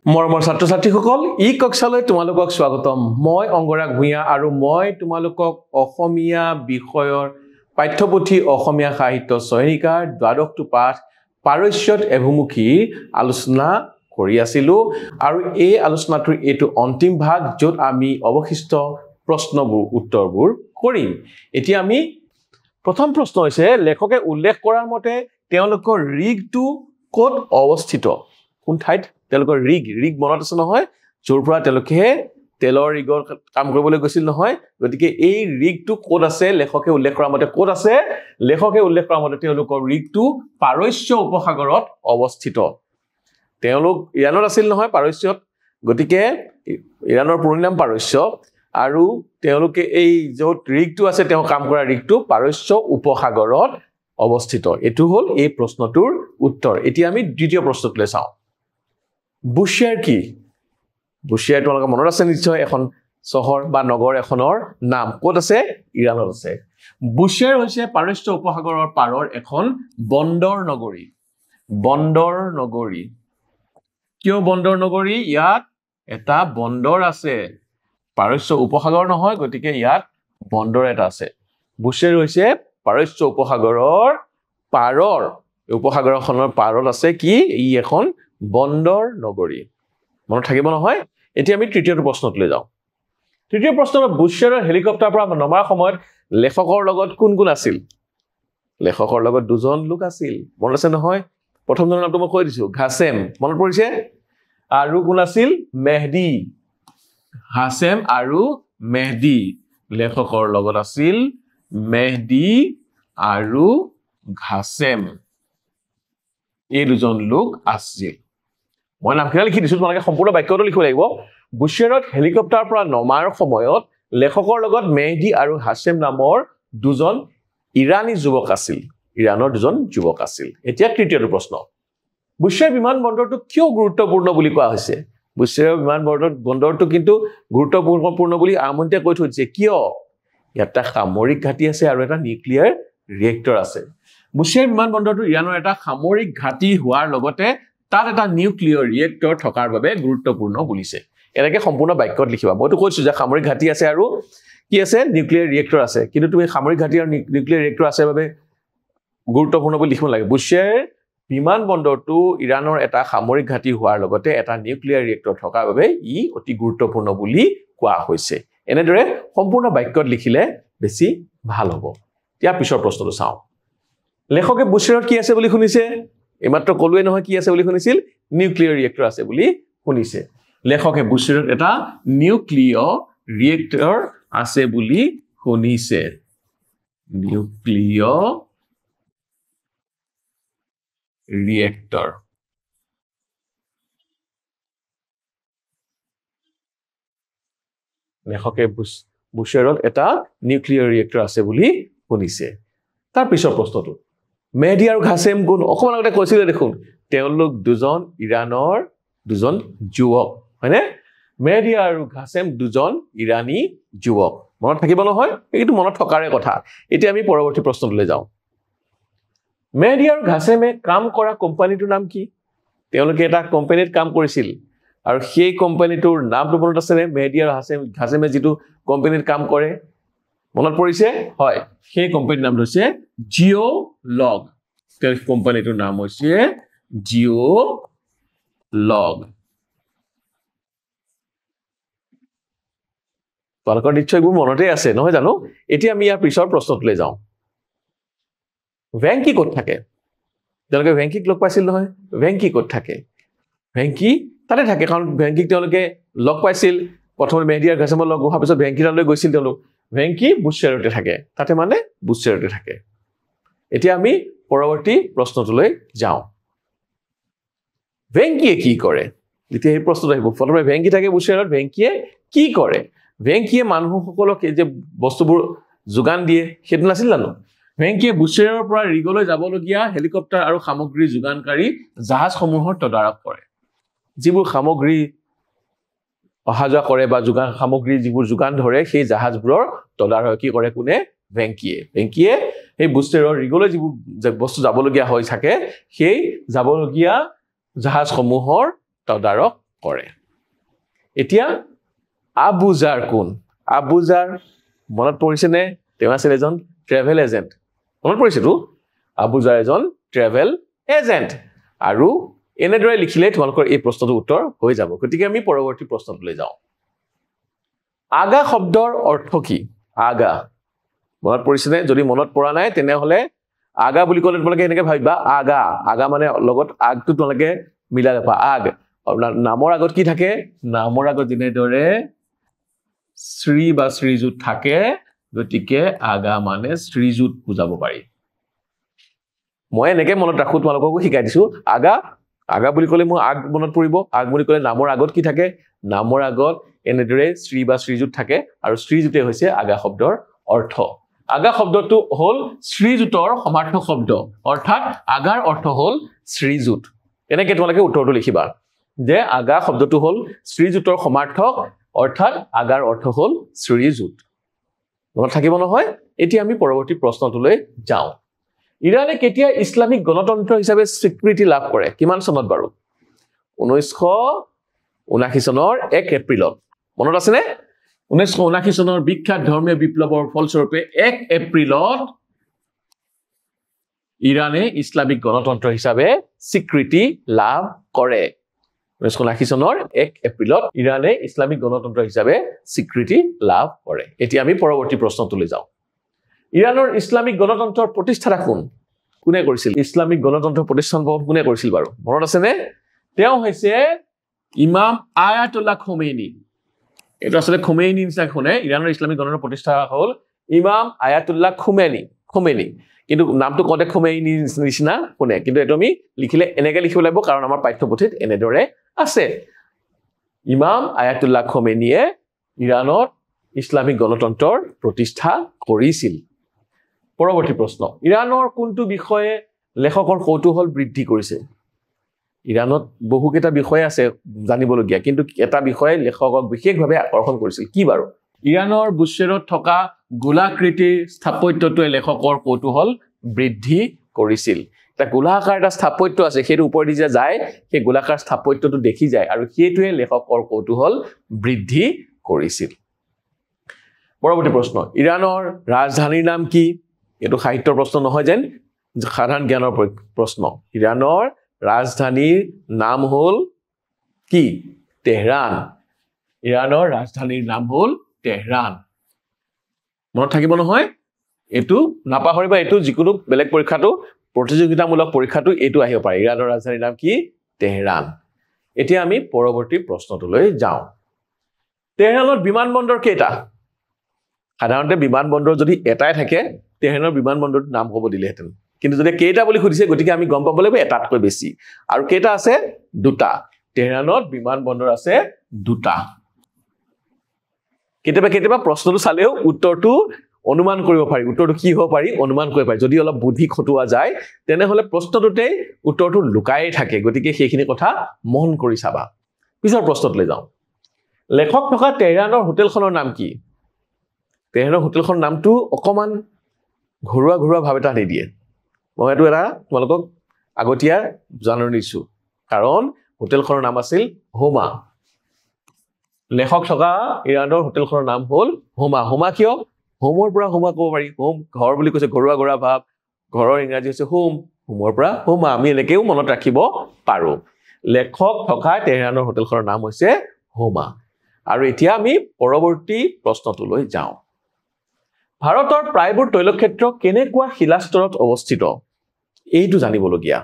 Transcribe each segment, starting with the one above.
মৰমৰ ছাত্ৰ-ছাত্ৰীসকল ই কক্ষালৈ তোমালোকক স্বাগতম মই অংগৰাগ ভূঞা আৰু মই তোমালোকক অসমীয়া বিষয়ৰ পাঠ্যপুথি অসমীয়া সাহিত্য সৈনিকাৰ দ্বাদশটো পাঠ পাৰস্যত এভুমুখী আলোচনা কৰি আছিলো আৰু এই আলোচনাটোৰ এটো অন্তিম ভাগ যত আমি অৱশিষ্ট প্ৰশ্নবোৰ উত্তৰবোৰ কৰিম এতিয়া আমি প্ৰথম প্ৰশ্ন হৈছে লেখকে উল্লেখ কৰাৰ মতে তেওঁলোকৰ ঋগটো ক'ত অৱস্থিত কোন ঠাইত তেওঁলোকৰ ঋগ মনত আছে নহয় জোৰ পৰা তেওঁলোকে তেলৰ ঋগৰ কাম কৰিবলৈ গৈছিল নহয় গতিকে এই ঋগটো ক'ত আছে লেখকে উল্লেখ কৰাৰ মতে ক'ত আছে লেখকে উল্লেখ কৰাৰ মতে তেওঁলোকৰ ঋগটো পাৰস্য উপসাগৰত অৱস্থিত তেওঁলোক ইৰাণত আছিল নহয় পাৰস্যত গতিকে ইৰাণৰ পুৰণি নাম পাৰস্য আৰু তেওঁলোকে এই য'ত ঋগটো আছে তেওঁ কাম কৰা ঋগটো পাৰস্য উপসাগৰত অৱস্থিত এটো হ'ল এই প্ৰশ্নটোৰ উত্তৰ এতিয়া আমি দ্বিতীয় প্ৰশ্নটোলৈ চাওঁ বুশ্বিয়াৰ কি বুশ্বিয়াৰ তোমালোকৰ মনত আছে নিশ্চয় এখন চহৰ বা নগৰ এখনৰ নাম ক'ত আছে ইৰাণত আছে বুশ্বিয়াৰ হৈছে পাৰস্য উপসাগৰৰ পাৰৰ এখন বন্দৰ নগৰী কিয় বন্দৰ নগৰী ইয়াত এটা বন্দৰ আছে পাৰস্য উপসাগৰ নহয় গতিকে ইয়াত বন্দৰ এটা আছে বুশ্বিয়াৰ হৈছে পাৰস্য উপসাগৰৰ পাৰৰ উপসাগৰখনৰ পাৰত আছে কি ই এখন বন্দৰ নগৰী মনত থাকিব নহয় এতিয়া আমি তৃতীয় প্ৰশ্নটোলৈ যাওঁ তৃতীয় প্ৰশ্নত বুশ্বিয়াৰৰ হেলিকপ্টাৰৰ পৰা নমাৰ সময়ত লেখকৰ লগত কোন আছিল লেখকৰ লগত দুজন লোক আছিল মনত আছে নহয় প্ৰথমজনৰ নামটো মই কৈ দিছো ঘাছেম মনত পৰিছে আৰু কোন আছিল মেহদি হাছেম আৰু মেহদি লেখকৰ লগত আছিল মেহদি আৰু ঘাছেম এই দুজন লোক আছিল মই নামখিনি লিখি দিছো তোমালোকে সম্পূৰ্ণ বাক্যটো লিখিব লাগিব বুশ্বিয়াৰত হেলিকপ্টাৰৰ পৰা নমাৰ সময়ত লেখকৰ লগত মেহদি আৰু হাছেম নামৰ দুজন ইৰাণী যুৱক আছিল ইৰাণৰ দুজন যুৱক আছিল এতিয়া তৃতীয়টো প্ৰশ্ন বুশ্বিয়াৰ বিমানবন্দৰটো কিয় গুৰুত্বপূৰ্ণ বুলি কোৱা হৈছে বুশ্বিয়াৰ বিমানবন্দৰটো কিন্তু গুৰুত্বপূৰ্ণ বুলি আৰম্ভণিতে কৈ থৈছে কিয় ইয়াত এটা সামৰিক ঘাটি আছে আৰু এটা নিউক্লিয়াৰ ৰিয়েক্টৰ আছে বুশ্বিয়াৰ বিমানবন্দৰটো ইৰাণৰ এটা সামৰিক ঘাটি হোৱাৰ লগতে তাত এটা নিউক্লিয়াৰ ৰিয়েক্টৰ থকাৰ বাবে গুৰুত্বপূৰ্ণ বুলিছে এনেকৈ সম্পূৰ্ণ বাক্যত লিখিবা মইতো কৈছো যে সামৰিক ঘাটি আছে আৰু কি আছে নিউক্লিয়াৰ ৰিয়েক্টৰ আছে কিন্তু তুমি সামৰিক ঘাটি আৰু নিউক্লিয়াৰ ৰিয়েক্টৰ আছে বাবে গুৰুত্বপূৰ্ণ বুলি লিখিব লাগে বুশ্বিয়াৰ বিমানবন্দৰটো ইৰাণৰ এটা সামৰিক ঘাটি হোৱাৰ লগতে এটা নিউক্লিয়াৰ ৰিয়েক্টৰ থকাৰ বাবে ই অতি গুৰুত্বপূৰ্ণ বুলি কোৱা হৈছে এনেদৰে সম্পূৰ্ণ বাক্যত লিখিলে বেছি ভাল হ'ব এতিয়া পিছৰ প্ৰশ্নটো চাওঁ লেখকে বুশ্বিয়াৰত কি আছে বুলি শুনিছে এইমাত্ৰ কলোৱে নহয় কি আছে বুলি শুনিছিল নিউক্লিয়াৰ ৰিয়েক্টৰ আছে বুলি শুনিছে লেখকে বুশ্বিয়াৰত এটা নিউক্লিয়াৰ ৰিয়েক্টৰ আছে বুলি শুনিছে নিউক্লিয়াৰ ৰিয়েক্টৰ লেখকে বুশ্বিয়াৰত এটা নিউক্লিয়াৰ ৰিয়েক্টৰ আছে বুলি শুনিছে তাৰ পিছৰ প্ৰশ্নটো মেহদি আৰু ঘাছেম কোন অকমান আগতে কৈছিলে দেখোন তেওঁলোক দুজন ইৰাণৰ দুজন যুৱক হয়নে মেহদি আৰু ঘাছেম দুজন ইৰাণী যুৱক মনত থাকিব নহয় এইটো মনত থকাৰে কথা এতিয়া আমি পৰৱৰ্তী প্ৰশ্নটোলৈ যাওঁ মেহদি আৰু ঘাছেমে কাম কৰা কোম্পানীটোৰ নাম কি তেওঁলোকে এটা কোম্পানীত কাম কৰিছিল আৰু সেই কোম্পানীটোৰ নামটো মনত আছে নে মেহদি আৰু ঘাছেমে যিটো কোম্পানীত কাম কৰে মনত পৰিছে হয় সেই কোম্পানীৰ নাম হৈছে জিঅ'লগ সেই কোম্পানীটোৰ নাম হৈছে জিঅ'লগ তোমালোকৰ নিশ্চয় এইবোৰ মনতে আছে নহয় জানো এতিয়া আমি ইয়াৰ পিছৰ প্ৰশ্নটোলৈ যাওঁ ভেংকি ক'ত থাকে তেওঁলোকে ভেংকিক লগ পাইছিল নহয় ভেংকি ক'ত থাকে ভেংকি তাতে থাকে কাৰণ ভেংকিক তেওঁলোকে লগ পাইছিল প্ৰথমে মেহদি আৰু ঘাছেমৰ লগ হোৱাৰ পিছত ভেংকি তালৈ গৈছিল তেওঁলোক ভেংকি বুশ্বিয়াৰতে থাকে তাতে মানে বুশ্বিয়াৰতে থাকে এতিয়া আমি পৰৱৰ্তী প্ৰশ্নটোলৈ যাওঁ ভেংকিয়ে কি কৰে এতিয়া এই প্ৰশ্নটো আহিব প্ৰথমে ভেংকি থাকে বুশ্বিয়াৰত ভেংকিয়ে কি কৰে ভেংকিয়ে মানুহসকলক যে বস্তুবোৰ যোগান দিয়ে সেইটো নাছিল জানো ভেংকিয়ে বুশ্বিয়াৰৰ পৰা ৰিগলৈ যাবলগীয়া হেলিকপ্টাৰ আৰু সামগ্ৰী যোগানকাৰী জাহাজসমূহৰ তদাৰক কৰে যিবোৰ সামগ্ৰী অহা যোৱা কৰে বা সামগ্ৰী যিবোৰ যোগান ধৰে সেই জাহাজবোৰৰ তদাৰকি কৰে কোনে ভেংকিয়ে সেই বুশ্বিয়াৰৰ ৰিগলৈ যিবোৰ বস্তু যাবলগীয়া হৈ থাকে সেই যাবলগীয়া জাহাজসমূহৰ তদাৰক কৰে এতিয়া আবুজাৰ কোন আবুজাৰ মনত পৰিছেনে তেওঁ আছিল এজন ট্ৰেভেল এজেন্ট মনত পৰিছেতো আবুজাৰ এজন ট্ৰেভেল এজেন্ট আৰু এনেদৰে লিখিলে তোমালোকৰ এই প্ৰশ্নটোৰ উত্তৰ হৈ যাব গতিকে আমি পৰৱৰ্তী প্ৰশ্নলৈ যাওঁ আগা শব্দৰ অৰ্থ কি আগা মনত পৰিছেনে যদি মনত পৰা নাই তেনেহলে আগা বুলি ক'লে তোমালোকে এনেকৈ ভাবিবা আগা আগা মানে লগত আগটো তোমালোকে মিলাই ল'বা আগ নামৰ আগত কি থাকে নামৰ আগত যেনেদৰে শ্ৰী বা শ্ৰীযুত থাকে গতিকে আগা মানে শ্ৰীযুত বুজাব পাৰি মই এনেকৈ মনত ৰাখো তোমালোককো শিকাই দিছো আগা আগা বুলি ক'লে মোৰ আগ মনত পৰিব আগ বুলি ক'লে নামৰ আগত কি থাকে নামৰ আগত এনেদৰে শ্ৰী বা শ্ৰীযুত থাকে আৰু শ্ৰীযুতে হৈছে আগা শব্দৰ অৰ্থ আগা শব্দটো হল শ্ৰীযুতৰ সমাৰ্থক শব্দ অৰ্থাৎ আগাৰ অৰ্থ হল শ্ৰীযুত এনেকৈ তোমালোকে উত্তৰটো লিখিবা যে আগা শব্দটো হল শ্ৰীযুতৰ সমাৰ্থক অৰ্থাৎ আগাৰ অৰ্থ হল শ্ৰীযুত মনত থাকিব নহয় এতিয়া আমি পৰৱৰ্তী প্ৰশ্নটোলৈ যাওঁ ইৰানে কেতিয়া ইছলামিক গণতন্ত্ৰ হিচাপে স্বীকৃতি লাভ কৰে কিমান চনত বাৰু 1979 চনৰ 1 এপ্ৰিলত মনত আছেনে 1979 চনৰ বিখ্যাত ধৰ্মীয় বিপ্লৱৰ ফলস্বৰূপে 1 এপ্ৰিলত ইৰানে ইছলামিক গণতন্ত্ৰ হিচাপে স্বীকৃতি লাভ কৰে 1979 চনৰ 1 এপ্ৰিলত ইৰানে ইছলামিক গণতন্ত্ৰ হিচাপে স্বীকৃতি লাভ কৰে এতিয়া আমি পৰৱৰ্তী প্ৰশ্নটোলৈ যাওঁ ইৰানৰ ইছলামিক গণতন্ত্ৰৰ প্ৰতিষ্ঠাতা কোনে কৰিছিল ইছলামিক গণতন্ত্ৰ প্ৰতিষ্ঠান কোনে কৰিছিল বাৰু মনত আছেনে তেওঁ হৈছে ইমাম আয়াতুল্লাহ খোমেনি এইটো আসলে খোমেনি নিচিনা শুনে ইৰানৰ ইছলামিক গণতন্ত্ৰ প্ৰতিষ্ঠা হ'ল ইমাম আয়াতুল্লাহ খোমেনি কিন্তু নামটো কতে খোমেনি নিচিনা শুনে কিন্তু এটো আমি লিখিলে এনেকৈ লিখিব লাগিব কাৰণ আমাৰ পাঠ্যপুথিত এনেদৰে আছে ইমাম আয়াতুল্লাহ খোমেনিয়ে ইৰানত ইছলামিক গণতন্ত্ৰৰ প্ৰতিষ্ঠা কৰিছিল পৰৱৰ্তী প্ৰশ্ন ইৰানৰ কোনটো বিষয়ে লেখকৰ কৌতূহল বৃদ্ধি কৰিছে ইৰানত বহুকেইটা বিষয় আছে জানিবলগীয়া কিন্তু এটা বিষয়ে লেখকক বিশেষভাৱে আকৰ্ষণ কৰিছিল কি বাৰু ইৰানৰ বুশ্বেৰত থকা গোলাকৃতিৰ স্থাপত্যটোৱে লেখকৰ কৌতূহল বৃদ্ধি কৰিছিল এটা গোলাকাৰ এটা স্থাপত্য আছে সেইটো ওপৰেদি যে যায় সেই গোলাকাৰ স্থাপত্যটো দেখি যায় আৰু সেইটোৱে লেখকৰ কৌতূহল বৃদ্ধি কৰিছিল পৰৱৰ্তী প্ৰশ্ন ইৰানৰ ৰাজধানীৰ নাম কি এটো সাহিত্যৰ প্ৰশ্ন নহয় যেন সাধাৰণ জ্ঞানৰ প্ৰশ্ন ইৰানৰ ৰাজধানীৰ নাম হল কি তেহৰান ইৰানৰ ৰাজধানীৰ নাম হল তেহৰান মনত থাকিব নহয় এটো নাপাহৰিবা এটো যিকোনো বেলেগ পৰীক্ষাটো প্ৰতিযোগিতামূলক পৰীক্ষাটো এটো আহিব পাৰে ইৰানৰ ৰাজধানীৰ নাম কি তেহৰান এতিয়া আমি পৰৱৰ্তী প্ৰশ্নটোলৈ যাওঁ তেহৰানৰ বিমানবন্দৰ কেইটা সাধাৰণতে বিমানবন্দৰ যদি এটাই থাকে তেহৰানৰ বিমানবন্দৰৰ নাম ক'ব দিলেহেঁতেন কিন্তু যদি কেইটা বুলি খুদিছে গতিকে আমি গম পাব লাগিব এটাতকৈ বেছি আৰু কেইটা আছে দুটা তেহৰানত বিমানবন্দৰ আছে দুটা কেতিয়াবা প্ৰশ্নটো চালেও উত্তৰটো অনুমান কৰিব পাৰি উত্তৰটো কি হ'ব পাৰি অনুমান কৰিব পাৰি যদি অলপ বুদ্ধি খটুৱা যায় তেনেহলে প্ৰশ্নটোতে উত্তৰটো লুকাই থাকে গতিকে সেইখিনি কথা মন কৰি চাবা পিছৰ প্ৰশ্নটোলৈ যাওঁ লেখক থকা তেহৰানৰ হোটেলখনৰ নাম কি তেহৰানৰ হোটেলখনৰ নামটো অকমান ঘৰুৱা ভাৱে এটা দিয়ে মই এটো এটা তোমালোকক আগতীয়া জাননী দিছো কাৰণ হোটেলখনৰ নাম আছিল হোমা লেখক থকা ইৰানৰ হোটেলখনৰ নাম হ'ল হোমা কিয় হোমৰ পৰা হোমা ক'ব পাৰি হোম ঘৰ বুলি কৈছে ঘৰুৱা ভাৱ ঘৰৰ ইংৰাজী হৈছে হোমৰ পৰা হোমা আমি এনেকেও মনত ৰাখিব পাৰো লেখক থকা তেহৰানৰ হোটেলখনৰ নাম হৈছে হোমা আৰু এতিয়া আমি পৰৱৰ্তী প্ৰশ্নটোলৈ যাওঁ ভাৰতৰ প্ৰায়বোৰ তৈলক্ষেত্ৰ কেনেকুৱা শিলাস্তৰত অৱস্থিত এইটো জানিবলগীয়া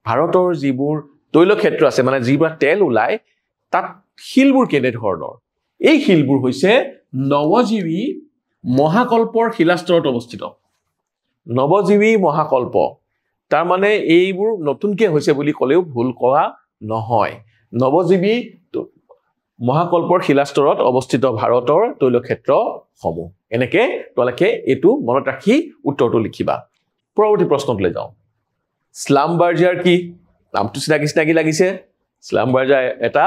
ভাৰতৰ যিবোৰ তৈলক্ষেত্ৰ আছে মানে যিবোৰ তেল ওলায় তাত শিলবোৰ কেনে ধৰণৰ এই শিলবোৰ হৈছে নৱজীৱী মহাকল্পৰ শিলাস্তৰত অৱস্থিত নৱজীৱী মহাকল্প তাৰ মানে এইবোৰ নতুনকৈ হৈছে বুলি ক'লেও ভুল কোৱা নহয় নৱজীৱী মহাকল্পৰ শিলাস্তৰত অৱস্থিত ভাৰতৰ তৈলক্ষেত্ৰসমূহ এনেকে তোমালোকে এটো মনত ৰাখি উত্তৰটো লিখিবা পৰৱৰ্তী প্ৰশ্নলৈ যাওঁ স্লামবাৰ্জাৰ কি নামটো চিনাকি লাগিছে স্লামবাৰ্জাৰ এটা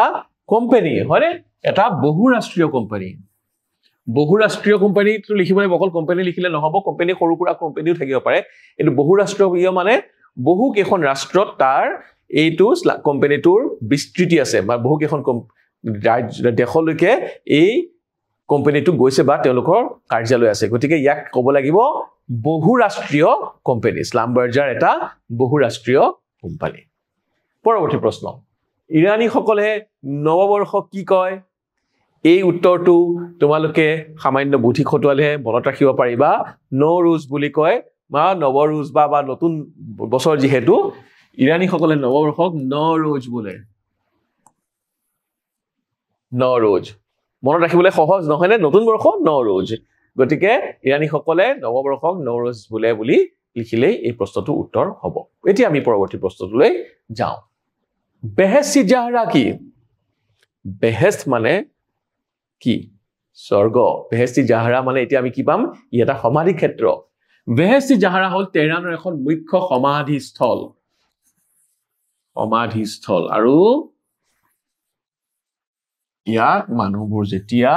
কোম্পানী হয়নে এটা বহুৰাষ্ট্ৰীয় কোম্পানীটো লিখিব লাগিব অকল কোম্পানী লিখিলে নহব কোম্পানী সৰু সুৰা কোম্পানীও থাকিব পাৰে কিন্তু বহুৰাষ্ট্ৰীয় মানে বহু কেইখন ৰাষ্ট্ৰত তাৰ এইটো কোম্পানীটোৰ বিস্তৃতি আছে বা বহু কেইখন দেশলৈকে এই কোম্পানীটো গৈছে বা তেওঁলোকৰ কাৰ্যালয় আছে গতিকে ইয়াক ক'ব লাগিব বহুৰাষ্ট্ৰীয় কোম্পানী স্লামবাৰ্জাৰ এটা বহুৰাষ্ট্ৰীয় কোম্পানী পৰৱৰ্তী প্ৰশ্ন ইৰানীসকলে নৱবৰ্ষ কি কয় এই উত্তৰটো তোমালোকে সামান্য বুদ্ধি খটুৱালেহে মনত ৰাখিব পাৰিবা নওৰুজ বুলি কয় বা নৱৰুজ বা নতুন বছৰ যিহেতু ইৰানীসকলে নৱবৰ্ষক নওৰুজ বোলে নওৰুজ মনত ৰাখিবলৈ সহজ নহয়নে নতুন বৰ্ষ নওৰুজ গতিকে ইৰানীসকলে নৱবৰ্ষক নওৰুজ বোলে বুলি লিখিলেই এই প্ৰশ্নটো উত্তৰ হ'ব এতিয়া আমি পৰৱৰ্তী প্ৰশ্নটোলৈ যাওঁ বেহেশতি জাহৰা কি বেহেশত মানে কি স্বৰ্গ বেহেশতি জাহৰা মানে এতিয়া আমি কি পাম ই এটা সমাধি ক্ষেত্ৰ বেহেশতি জাহৰা হ'ল তেহৰানৰ এখন মুখ্য সমাধিস্থল আৰু ইয়াত মানুহবোৰ যেতিয়া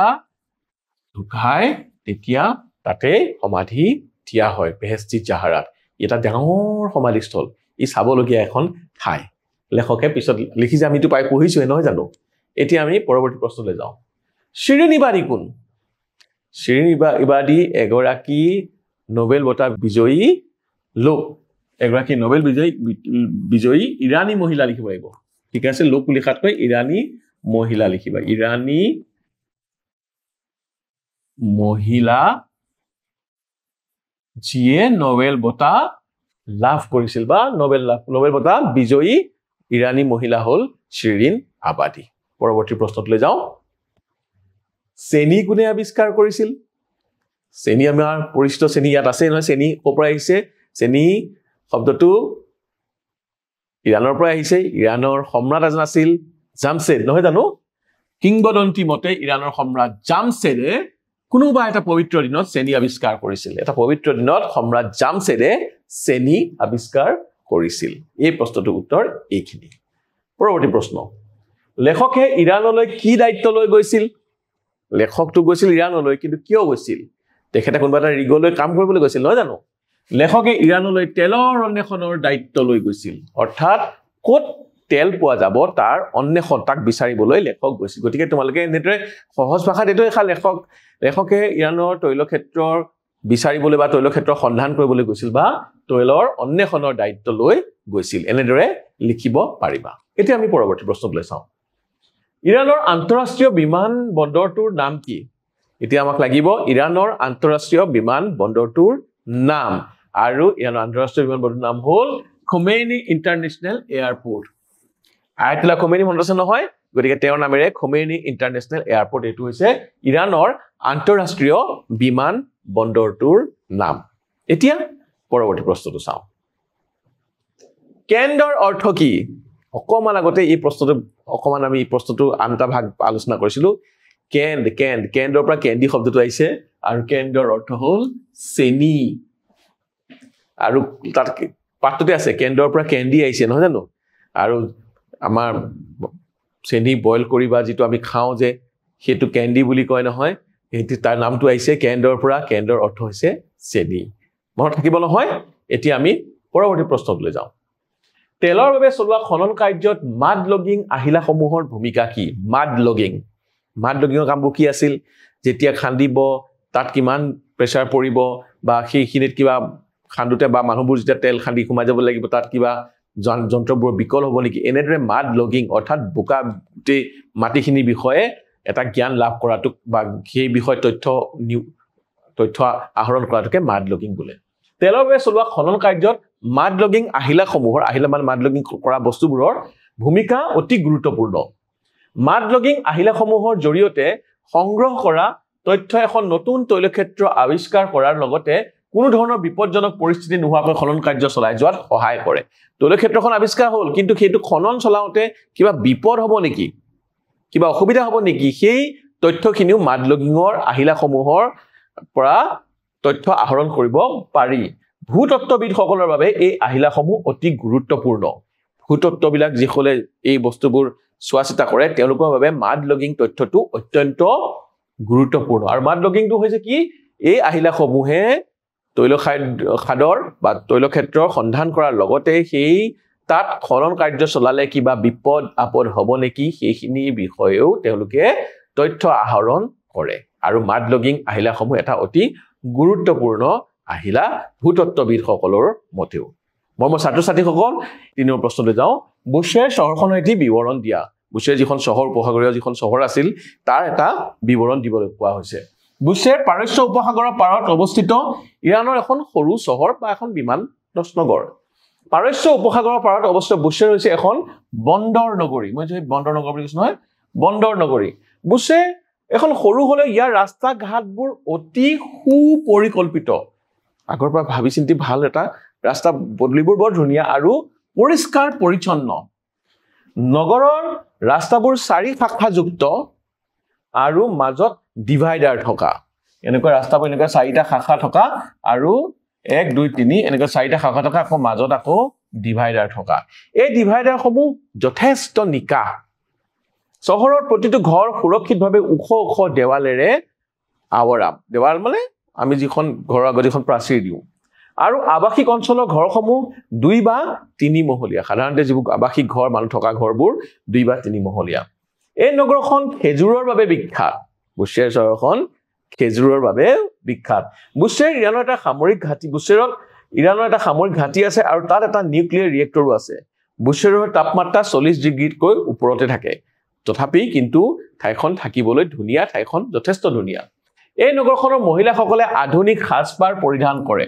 ঢুকায় তেতিয়া তাতে সমাধি থিয়া হয় বেহেশতি জাহৰাত এটা ডাঙৰ সমাধিস্থল ই চাবলগীয়া এখন ঠাই লেখকে পিছত লিখিছে আমিতো পাই পঢ়িছোৱে নহয় জানো এতিয়া আমি পৰৱৰ্তী প্ৰশ্নলৈ যাওঁ শিৰিন ইবাদী কোন শিৰিন ইবাদী এগৰাকী নোবেল বঁটা বিজয়ী লোক এগৰাকী নোবেল বিজয়ী ইৰানী মহিলা লিখিব লাগিব ঠিক আছে লোক লিখাতকৈ ইৰানী মহিলা লিখিবা ইৰানী মহিলা যিয়ে নোবেল বঁটা লাভ কৰিছিল বা নোবেল বঁটা বিজয়ী ইৰানী মহিলা হ'ল শিৰিন আবাদী পৰৱৰ্তী প্ৰশ্নলৈ যাওঁ চেনি কোনে আৱিষ্কাৰ কৰিছিল চেনি আমাৰ পৰিচিত চেনি ইয়াত আছে নহয় চেনি ক'ৰ পৰা আহিছে চেনি শব্দটো ইৰাণৰ পৰা আহিছে ইৰাণৰ সম্ৰাট এজন আছিল জামছেদ নহয় জানো কিংবদন্তি মতে ইৰাণৰ সম্ৰাট জামছেদে কোনোবা এটা পবিত্ৰ দিনত চেনি আৱিষ্কাৰ কৰিছিল এটা পবিত্ৰ দিনত সম্ৰাট জামছেদে চেনি আৱিষ্কাৰ কৰিছিল এই প্ৰশ্নটোৰ উত্তৰ এইখিনি পৰৱৰ্তী প্ৰশ্ন লেখকে ইৰাণলৈ কি দায়িত্ব লৈ গৈছিল লেখকটো গৈছিল ইৰাণলৈ কিন্তু কিয় গৈছিল তেখেতে কোনোবা এটা ৰিগলৈ কাম কৰিবলৈ গৈছিল নহয় জানো লেখকে ইৰাণলৈ তেলৰ অন্বেষণৰ দায়িত্ব লৈ গৈছিল অৰ্থাৎ ক'ত তেল পোৱা যাব তাৰ অন্বেষণ তাক বিচাৰিবলৈ লেখক গৈছিল গতিকে তোমালোকে এনেদৰে সহজ ভাষাত এইটো এখা লেখকে ইৰাণৰ তৈলক্ষেত্ৰৰ বিচাৰিবলৈ বা তৈলক্ষেত্ৰৰ সন্ধান কৰিবলৈ গৈছিল বা তৈলৰ অন্বেষণৰ দায়িত্ব লৈ গৈছিল এনেদৰে লিখিব পাৰিবা এতিয়া আমি পৰৱৰ্তী প্ৰশ্নলৈ চাওঁ ইৰাণৰ আন্তঃৰাষ্ট্ৰীয় বিমান বন্দৰটোৰ নাম কি এতিয়া আমাক লাগিব ইৰাণৰ আন্তঃৰাষ্ট্ৰীয় বিমান বন্দৰটোৰ নাম আৰু ইৰাণৰ আন্তঃৰাষ্ট্ৰীয় বিমান বন্দৰটোৰ নাম হ'ল Khomeini international airport Ayatollah Khomeini মনত আছে নহয় গতিকে তেওঁৰ নামেৰে খোমেনি ইণ্টাৰনেশ্যনেল এয়াৰপোৰ্ট এইটো হৈছে ইৰাণৰ আন্তঃৰাষ্ট্ৰীয় বিমান বন্দৰটোৰ নাম এতিয়া পৰৱৰ্তী প্ৰশ্নটো চাওঁ কেন্দ্ৰৰ অৰ্থ কি অকমান আগতে এই প্ৰশ্নটো অকমান আমি এই প্ৰশ্নটো আনটা ভাগ আলোচনা কৰিছিলো কেন্দ্ৰৰ পৰা কেন্দ্ৰী শব্দটো আহিছে আৰু কেন্দ্ৰৰ অৰ্থ হ'ল চেনি আৰু তাত পাঠটোতে আছে কেন্দ্ৰৰ পৰা কেন্দ্ৰী আহিছে নহয় জানো আৰু আমাৰ চেনি বইল কৰি বা যিটো আমি খাওঁ যে সেইটো কেন্দ্ৰী বুলি কয় নহয় সেইটো তাৰ নামটো আহিছে কেন্দ্ৰৰ পৰা কেন্দ্ৰৰ অৰ্থ হৈছে চেনি মনত থাকিব নহয় এতিয়া আমি পৰৱৰ্তী প্ৰশ্নলৈ যাওঁ তেলৰ বাবে চলোৱা খনন কাৰ্যত মাড লগিং আহিলাসমূহৰ ভূমিকা কি মাড লগিঙৰ কামবোৰ কি আছিল যেতিয়া খান্দিব তাত কিমান প্ৰেছাৰ পৰিব বা সেইখিনিত কিবা খান্দুতে বা মানুহবোৰ যেতিয়া তেল খান্দি সোমাই যাব লাগিব তাত কিবা যন্ত্ৰবোৰ বিকল হ'ব নেকি এনেদৰে মাড লগিং অৰ্থাৎ বোকা গোটেই মাটিখিনিৰ বিষয়ে এটা জ্ঞান লাভ কৰাটো বা সেই বিষয়ে তথ্য আহৰণ কৰাটোকে মাড লগিং বোলে তেলৰ বাবে চলোৱা খনন কাৰ্যত মাড লগিং আহিলাসমূহৰ আহিলা মানে মাড লগিং কৰা বস্তুবোৰৰ ভূমিকা অতি গুৰুত্বপূৰ্ণ মাড লগিং আহিলাসমূহৰ জৰিয়তে সংগ্ৰহ কৰা তথ্য এখন নতুন তৈলক্ষেত্ৰ আৱিষ্কাৰ কৰাৰ লগতে কোনো ধৰণৰ বিপদজনক পৰিস্থিতি নোহোৱাকৈ খনন কাৰ্য চলাই যোৱাত সহায় কৰে তৈলক্ষেত্ৰখন আৱিষ্কাৰ হ'ল কিন্তু সেইটো খনন চলাওঁতে কিবা বিপদ হ'ব নেকি কিবা অসুবিধা হ'ব নেকি সেই তথ্যখিনিও মাড লগিঙৰ আহিলাসমূহৰ পৰা তথ্য আহৰণ কৰিব পাৰি ভূতত্ত্ববিদসকলৰ বাবে এই আহিলাসমূহ অতি গুৰুত্বপূৰ্ণ ভূতত্ত্ববিলাক যিসকলে এই বস্তুবোৰ চোৱা চিতা কৰে তেওঁলোকৰ বাবে মাড লগিং তথ্যটো অত্যন্ত গুৰুত্বপূৰ্ণ আৰু মাড লগিংটো হৈছে কি এই আহিলাসমূহে তৈলখাদৰ বা তৈলক্ষেত্ৰৰ সন্ধান কৰাৰ লগতে সেই তাত খনন কাৰ্য চলালে কিবা বিপদ আপদ হ'ব নেকি সেইখিনি বিষয়েও তেওঁলোকে তথ্য আহৰণ কৰে আৰু মাড লগিং আহিলাসমূহ এটা অতি গুৰুত্বপূৰ্ণ আহিলা ভূতত্ত্ববিদসকলৰ মতেও মই ছাত্ৰ-ছাত্ৰীসকল ৩ নম্বৰ প্ৰশ্নলৈ যাওঁ বুশ্বেৰ চহৰখনৰ এটি বিৱৰণ দিয়া বুশ্বেৰ যিখন চহৰ উপসাগৰীয় যিখন চহৰ আছিল তাৰ এটা বিৱৰণ দিবলৈ কোৱা হৈছে বুশ্বেৰ পাৰস্য উপসাগৰৰ পাৰত অৱস্থিত ইৰাণৰ এখন সৰু চহৰ বা এখন বিমাননগৰ পাৰস্য উপসাগৰৰ পাৰত অৱস্থিত বুশ্বেৰ হৈছে এখন বন্দৰ নগৰী মই যে বন্দৰ নগৰ বুলি কৈছো নহয় বন্দৰ নগৰী বুশ্বে এখন সৰু হলে ইয়াৰ ৰাস্তা ঘাটবোৰ অতি সুপৰিকল্পিত আগৰ পৰা ভাবি চিন্তি ভাল এটা ৰাস্তা বদলিবোৰ বৰ ধুনীয়া আৰু পৰিষ্কাৰ পৰিচ্ছন্ন নগৰৰ ৰাস্তাবোৰ 4 শাখাযুক্ত আৰু মাজত ডিভাইডাৰ থকা এনেকুৱা ৰাস্তাবোৰ এনেকুৱা 4টা শাখা থকা আৰু 1 2 3 এনেকুৱা 4টা শাখা থকা আকৌ মাজত আকৌ ডিভাইডাৰ থকা এই ডিভাইডাৰসমূহ যথেষ্ট নিকা চহৰৰ প্ৰতিটো ঘৰ সুৰক্ষিতভাৱে ওখ ওখ দেৱালেৰে আৱৰা দেৱাল মানে আমি যিখন ঘৰৰ আগত যিখন প্ৰাচীৰ দিওঁ আৰু আৱাসিক অঞ্চলৰ ঘৰসমূহ 2 বা 3 মহলীয়া সাধাৰণতে যিবোৰ আৱাসিক ঘৰ মানুহ থকা ঘৰবোৰ 2 বা 3 মহলীয়া এই নগৰখন খেজুৰৰ বাবে বিখ্যাত বুশ্বেৰ চহৰখন খেজুৰৰ বাবে বিখ্যাত বুশ্বেৰ ইৰাণৰ এটা সামৰিক ঘাটি বুশ্বেৰত ইৰাণৰ এটা সামৰিক ঘাটি আছে আৰু তাত এটা নিউক্লিয়াৰ ৰিয়েক্টৰো আছে বুশ্বেৰৰ তাপমাত্ৰা 40 ডিগ্ৰীতকৈ ওপৰতে থাকে তথাপি কিন্তু ঠাইখন থাকিবলৈ ধুনীয়া ঠাইখন যথেষ্ট ধুনীয়া এই নগৰখনৰ মহিলাসকলে আধুনিক সাজপাৰ পৰিধান কৰে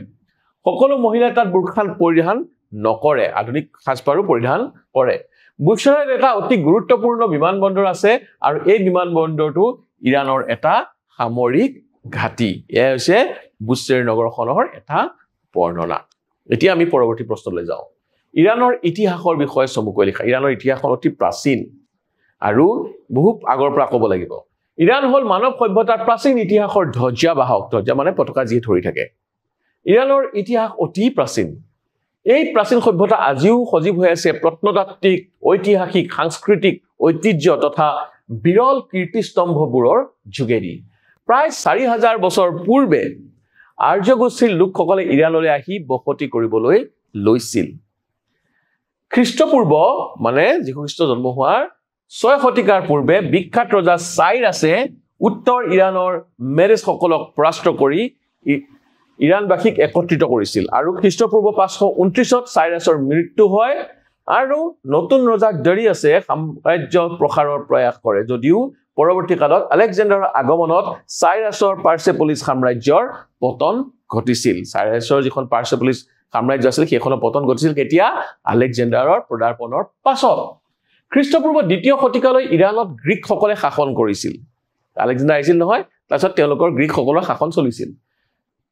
সকলো মহিলাই তাত বুৰখা পৰিধান নকৰে আধুনিক সাজপাৰো পৰিধান কৰে বুশ্বেৰত এটা অতি গুৰুত্বপূৰ্ণ বিমানবন্দৰ আছে আৰু এই বিমানবন্দৰটো ইৰাণৰ এটা সামৰিক ঘাটি এয়া হৈছে বুশ্বেৰ নগৰখনৰ এটা বৰ্ণনা এতিয়া আমি পৰৱৰ্তী প্ৰশ্নলৈ যাওঁ ইৰাণৰ ইতিহাসৰ বিষয়ে চমুকৈ লিখা ইৰাণৰ ইতিহাসখন অতি প্ৰাচীন আৰু বহু আগৰ পৰা ক'ব লাগিব ইৰাণ হল মানৱ সভ্যতাৰ প্ৰাচীন ইতিহাসৰ ধ্বজাবাহক ধ্বজা মানে পতাকা যি ধৰি থাকে ইৰাণৰ ইতিহাস অতি প্ৰাচীন এই প্ৰাচীন সভ্যতা আজিও সজীৱ হৈ আছে প্ৰত্নতাত্ত্বিক ঐতিহাসিক সাংস্কৃতিক ঐতিহ্য তথা বিৰল কীৰ্তিস্তম্ভবোৰৰ যোগেদি প্ৰায় 4000 বছৰ পূৰ্বে আৰ্যগোষ্ঠীৰ লোকসকলে ইৰাণলৈ আহি বসতি কৰিবলৈ লৈছিল খ্ৰীষ্টপূৰ্ব মানে যীশু খ্ৰীষ্ট জন্ম হোৱাৰ 6 শতিকাৰ পূৰ্বে বিখ্যাত ৰজা চাইৰাছে উত্তৰ ইৰাণৰ মেৰেজসকলক পৰাস্ত কৰি ইৰাণবাসীক একত্ৰিত কৰিছিল আৰু খ্ৰীষ্টপূৰ্ব 529ত চাইৰাছৰ মৃত্যু হয় আৰু নতুন ৰজা ডেৰিয়াছে সাম্ৰাজ্য প্ৰসাৰৰ প্ৰয়াস কৰে যদিও পৰৱৰ্তী কালত আলেকজেণ্ডাৰৰ আগমনত চাইৰাছৰ পাৰ্চেপলিছ সাম্ৰাজ্যৰ পতন ঘটিছিল চাইৰাছৰ যিখন পাৰ্চেপলিছ সাম্ৰাজ্য আছিল সেইখনৰ পতন ঘটিছিল কেতিয়া আলেকজেণ্ডাৰৰ পদাৰ্পণৰ পাছত খ্ৰীষ্টপূৰ্ব 2য় শতিকালৈ ইৰাণত গ্ৰীকসকলে শাসন কৰিছিল আলেকজেণ্ডাৰ আহিছিল নহয় তাৰপিছত তেওঁলোকৰ গ্ৰীকসকলৰ শাসন চলিছিল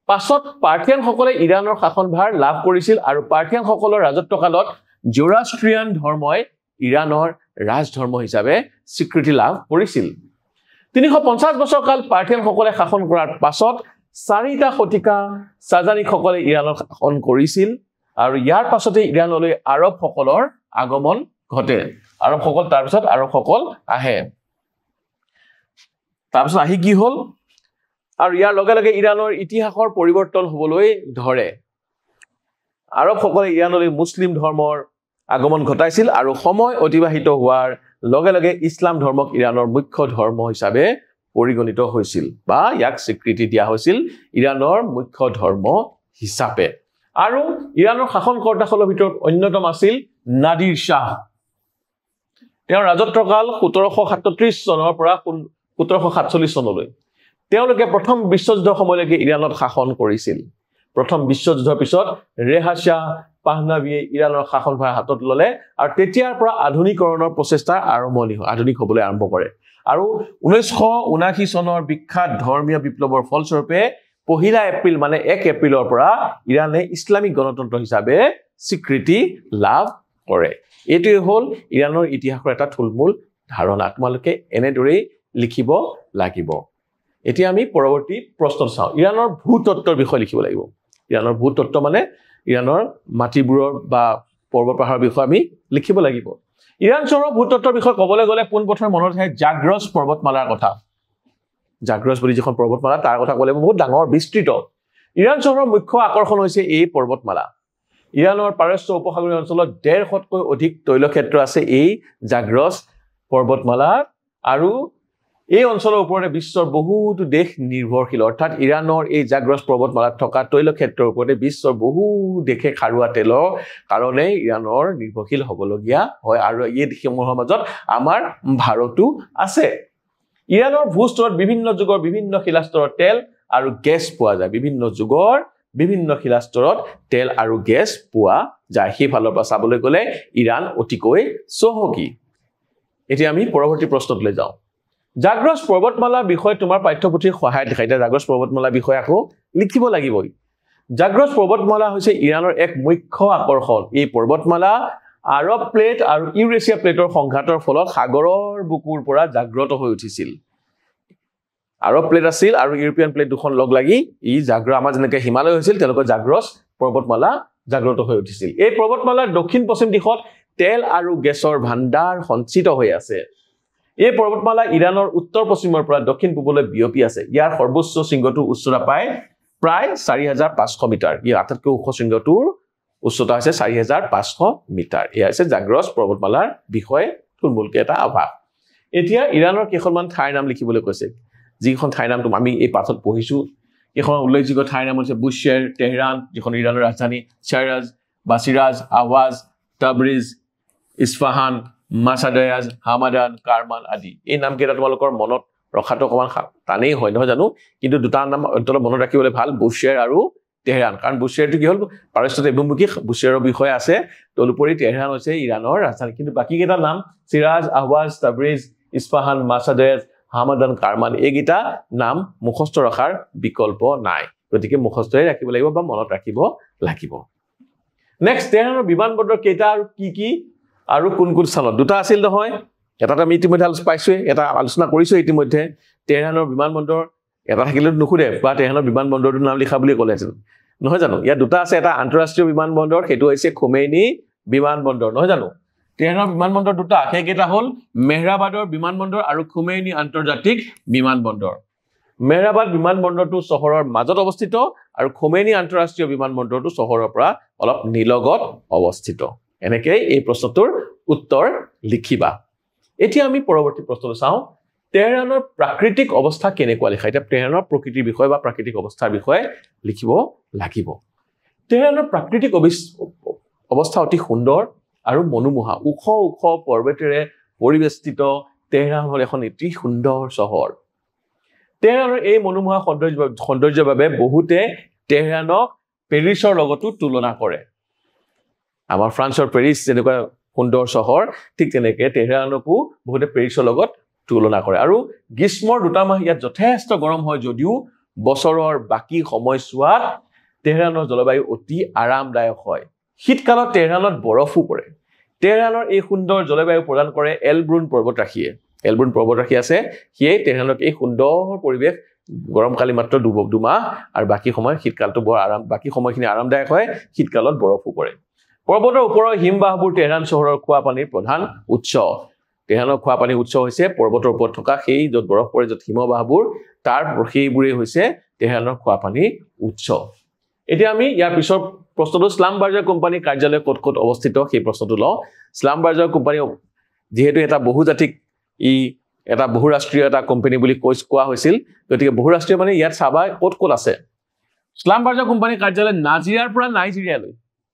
পাছত পাৰ্থিয়ানসকলে ইৰাণৰ শাসনভাৰ লাভ কৰিছিল আৰু পাৰ্থিয়ানসকলৰ ৰাজত্বকালত জোৰাষ্ট্ৰিয়ান ধৰ্মই ইৰাণৰ ৰাজধৰ্ম হিচাপে স্বীকৃতি লাভ কৰিছিল 350 বছৰ কাল পাৰ্থিয়ানসকলে শাসন কৰাৰ পাছত 4টা শতিকা সাজানিকসকলে ইৰাণৰ শাসন কৰিছিল আৰু ইয়াৰ পাছতে ইৰাণলৈ আৰবসকলৰ আগমন ঘটে আৰবসকল তাৰ পিছত আৰবসকল আহে তাৰ পিছত আহি কি হল আৰু ইয়াৰ লগে লগে ইৰাণৰ ইতিহাসৰ পৰিৱৰ্তন হ'বলৈ ধৰে আৰবসকলে ইৰাণলৈ মুছলিম ধৰ্মৰ আগমন ঘটাইছিল আৰু সময় অতিবাহিত হোৱাৰ লগে লগে ইছলাম ধৰ্মক ইৰাণৰ মুখ্য ধৰ্ম হিচাপে পৰিগণিত হৈছিল বা ইয়াক স্বীকৃতি দিয়া হৈছিল ইৰাণৰ মুখ্য ধৰ্ম হিচাপে আৰু ইৰাণৰ শাসনকৰ্তাসকলৰ ভিতৰত অন্যতম আছিল নাদিৰ শাহ তেওঁৰ ৰাজত্বকাল 1737 চনৰ পৰা 1747 চনলৈ তেওঁলোকে প্ৰথম বিশ্বযুদ্ধৰ সময়লৈকে ইৰাণত শাসন কৰিছিল প্ৰথম বিশ্বযুদ্ধৰ পিছত ৰেহা শাহ পাহনাভিয়ে ইৰাণৰ শাসনভাৰ হাতত ললে আৰু তেতিয়াৰ পৰা আধুনিকৰণৰ প্ৰচেষ্টা আধুনিক হ'বলৈ আৰম্ভ কৰে আৰু 1979 চনৰ বিখ্যাত ধৰ্মীয় বিপ্লৱৰ ফলস্বৰূপে 1 এপ্ৰিল মানে 1 এপ্ৰিলৰ পৰা ইৰাণে ইছলামিক গণতন্ত্ৰ হিচাপে স্বীকৃতি লাভ কৰে এটোই হল ইৰাণৰ ইতিহাসৰ এটা থুলমূল ধাৰণা তোমালোকে এনেদৰেই লিখিব লাগিব এতিয়া আমি পৰৱৰ্তী প্ৰশ্ন চাওঁ ইৰাণৰ ভূতত্ত্বৰ বিষয়ে লিখিব লাগিব ইৰাণৰ ভূতত্ত্ব মানে ইৰাণৰ মাটিবোৰৰ বা পৰ্বত পাহাৰৰ বিষয়ে আমি লিখিব লাগিব ইৰাণ চহৰৰ ভূতত্ত্বৰ বিষয়ে ক'বলৈ গ'লে পোনপ্ৰথমে মনত আহে জাগ্ৰছ পৰ্বতমালাৰ কথা জাগ্ৰছ বুলি যিখন পৰ্বতমালা তাৰ কথা ক'লে বহুত ডাঙৰ বিস্তৃত ইৰাণ চহৰৰ মুখ্য আকৰ্ষণ হৈছে এই পৰ্বতমালা ইৰাণৰ পাৰস্য উপসাগৰীয় অঞ্চলত 150তকৈ অধিক তৈলক্ষেত্ৰ আছে এই জাগ্ৰছ পৰ্বতমালাত আৰু এই অঞ্চলৰ ওপৰতে বিশ্বৰ বহুতো দেশ নিৰ্ভৰশীল অৰ্থাৎ ইৰাণৰ এই জাগ্ৰছ পৰ্বতমালাত থকা তৈলক্ষেত্ৰৰ ওপৰতে বিশ্বৰ বহু দেশে খাৰুৱা তেলৰ কাৰণে ইৰাণৰ নিৰ্ভৰশীল হ'বলগীয়া হয় আৰু এই দেশসমূহৰ মাজত আমাৰ ভাৰতো আছে ইৰাণৰ ভূস্তৰত বিভিন্ন যুগৰ বিভিন্ন শিলাস্তৰত তেল আৰু গেছ পোৱা যায় বিভিন্ন যুগৰ বিভিন্ন শিলাস্তৰত তেল আৰু গেছ পোৱা যায় সেইফালৰ পৰা চাবলৈ গ'লে ইৰাণ অতিকৈ চহকী এতিয়া আমি পৰৱৰ্তী প্ৰশ্নলৈ যাওঁ জাগ্ৰছ পৰ্বতমালা বিষয় তোমাৰ পাঠ্যপুথিৰ সহায়ত দেখাইতে জাগ্ৰছ পৰ্বতমালা বিষয় আকৌ লিখিব লাগিবই জাগ্ৰছ পৰ্বতমালা হৈছে ইৰাণৰ এক মুখ্য আকৰ্ষণ এই পৰ্বতমালা আৰব প্লেট আৰু ইউৰেছিয়া প্লেটৰ সংঘাতৰ ফলত সাগৰৰ বুকুৰ পৰা জাগ্ৰত হৈ উঠিছিল আৰব প্লেট আছিল আৰু ইউৰোপিয়ান প্লেট দুখন লগ লাগি ই জাগ্ৰ আমাৰ যেনেকৈ হিমালয় হৈছিল তেওঁলোকৰ জাগ্ৰছ পৰ্বতমালা জাগ্ৰত হৈ উঠিছিল এই পৰ্বতমালাৰ দক্ষিণ পশ্চিম দিশত তেল আৰু গেছৰ ভাণ্ডাৰ সঞ্চিত হৈ আছে এই পৰ্বতমালা ইৰাণৰ উত্তৰ পশ্চিমৰ পৰা দক্ষিণ পূবলৈ বিয়পি আছে ইয়াৰ সৰ্বোচ্চ শৃংগটোৰ উচ্চতা প্ৰায় 4500 মিটাৰ ইয়াৰ আটাইতকৈ ওখ শৃংগটোৰ উচ্চতা হৈছে 4500 মিটাৰ এয়া হৈছে জাগ্ৰছ পৰ্বতমালাৰ বিষয়ে থুলমূলকৈ এটা আভাস এতিয়া ইৰাণৰ কেইখনমান ঠাইৰ নাম লিখিবলৈ কৈছে যিখন ঠাইৰ নামটো আমি এই পাঠত পঢ়িছো এখন উল্লেখযোগ্য ঠাইৰ নাম হৈছে বুশ্বেৰ তেহৰান যিখন ইৰাণৰ ৰাজধানী শ্বাইৰাজ বাছিৰাজ আৱাজ তাবৰিজ ইস্ফাহান মাছাদায়াজ হামাদান কাৰমান আদি এই নামকেইটা তোমালোকৰ মনত ৰখাটো অকমান টানেই হয় নহয় জানো কিন্তু দুটা নাম অন্তত মনত ৰাখিবলৈ ভাল বুশ্বেৰ আৰু তেহৰান কাৰণ বুশ্বেৰটো কি হ'ল পাৰস্যত অভিমুখী বুশ্বেৰৰ বিষয়ে আছে তদুপৰি তেহৰান হৈছে ইৰাণৰ ৰাজধানী কিন্তু বাকী কেইটা নাম চিৰাজ আহৱাজ তাবৰিজ ইস্ফাহান মাছাদায়াজ হামাদান কাৰমান এইকেইটা নাম মুখস্থ ৰখাৰ বিকল্প নাই গতিকে মুখস্থই ৰাখিব লাগিব বা মনত ৰাখিব লাগিব নেক্সট তেহৰানৰ বিমানবন্দৰ কেইটা আৰু কি আৰু কোন কোন স্থানত দুটা আছিল নহয় এটাটা আমি ইতিমধ্যে পাইছোৱে এটা আলোচনা কৰিছো ইতিমধ্যে তেহৰানৰ বিমানবন্দৰ এটা থাকিলেও নুখুৰে বা তেহৰানৰ বিমানবন্দৰটোৰ নাম লিখা বুলি ক'লেছিল নহয় জানো ইয়াত দুটা আছে এটা আন্তঃৰাষ্ট্ৰীয় বিমানবন্দৰ সেইটো হৈছে খোমেইনি বিমানবন্দৰ নহয় জানো তেহৰানৰ বিমানবন্দৰ দুটা সেইকেইটা হ'ল মেহৰাবাদৰ বিমানবন্দৰ আৰু খোমেইনি আন্তৰ্জাতিক বিমানবন্দৰ মেহৰাবাদ বিমানবন্দৰটো চহৰৰ মাজত অৱস্থিত আৰু খোমেইনি আন্তঃৰাষ্ট্ৰীয় বিমানবন্দৰটো চহৰৰ পৰা অলপ নিলগত অৱস্থিত এনেকৈ এই প্ৰশ্নটোৰ উত্তৰ লিখিবা এতিয়া আমি পৰৱৰ্তী প্ৰশ্নটো চাওঁ তেহৰানৰ প্ৰাকৃতিক অৱস্থা কেনেকুৱা লিখা এতিয়া তেহৰানৰ প্ৰকৃতিৰ বিষয় বা প্ৰাকৃতিক অৱস্থাৰ বিষয়ে লিখিব লাগিব তেহৰানৰ প্ৰাকৃতিক অৱস্থা অতি সুন্দৰ আৰু মনোমোহা ওখ পৰ্বতেৰে পৰিবেষ্টিত তেহৰান হ'ল এখন অতি সুন্দৰ চহৰ তেহৰানৰ এই মনোমোহা সৌন্দৰ্যৰ বাবে বহুতে তেহৰানক পেৰিছৰ লগতো তুলনা কৰে আমাৰ ফ্ৰান্সৰ পেৰিছ যেনেকুৱা সুন্দৰ চহৰ ঠিক তেনেকৈ তেহৰানকো বহুতে পেৰিছৰ লগত তুলনা কৰে আৰু গ্ৰীষ্মৰ দুটা মাহ ইয়াত যথেষ্ট গৰম হয় যদিও বছৰৰ বাকী সময়ছোৱাত তেহৰানৰ জলবায়ু অতি আৰামদায়ক হয় শীতকালত তেহৰানত বৰফো পৰে তেহৰানৰ এই সুন্দৰ জলবায়ু প্ৰদান কৰে এলব্ৰুন পৰ্বতৰাশিয়ে এলব্ৰুন পৰ্বতৰাশি আছে সিয়ে তেহৰানক এই সুন্দৰ পৰিৱেশ গৰমকালি মাত্ৰ দুমাহ আৰু বাকী সময় শীতকালটো বৰ বাকী সময়খিনি আৰামদায়ক হয় শীতকালত বৰফো পৰে পৰ্বতৰ ওপৰৰ হিমবাহবোৰ তেহৰান চহৰৰ খোৱা পানীৰ প্ৰধান উৎস তেহৰানৰ খোৱা পানীৰ উৎস হৈছে পৰ্বতৰ ওপৰত থকা সেই য'ত বৰফ পৰে য'ত হিমবাহবোৰ তাৰ সেইবোৰেই হৈছে তেহৰানৰ খোৱা পানীৰ উৎস এতিয়া আমি ইয়াৰ পিছৰ প্ৰশ্নটো স্লামবাৰ্জাৰ কোম্পানীৰ কাৰ্যালয় ক'ত অৱস্থিত সেই প্ৰশ্নটো লওঁ স্লামবাৰ্জাৰ কোম্পানী যেহেতু এটা বহুজাতিক এটা বহুৰাষ্ট্ৰীয় এটা কোম্পানী বুলি কোৱা হৈছিল গতিকে বহুৰাষ্ট্ৰীয় মানে ইয়াত চাবা ক'ত আছে স্লামবাৰ্জাৰ কোম্পানীৰ কাৰ্যালয় নাজিৰাৰ পৰা নাইজেৰিয়ালৈ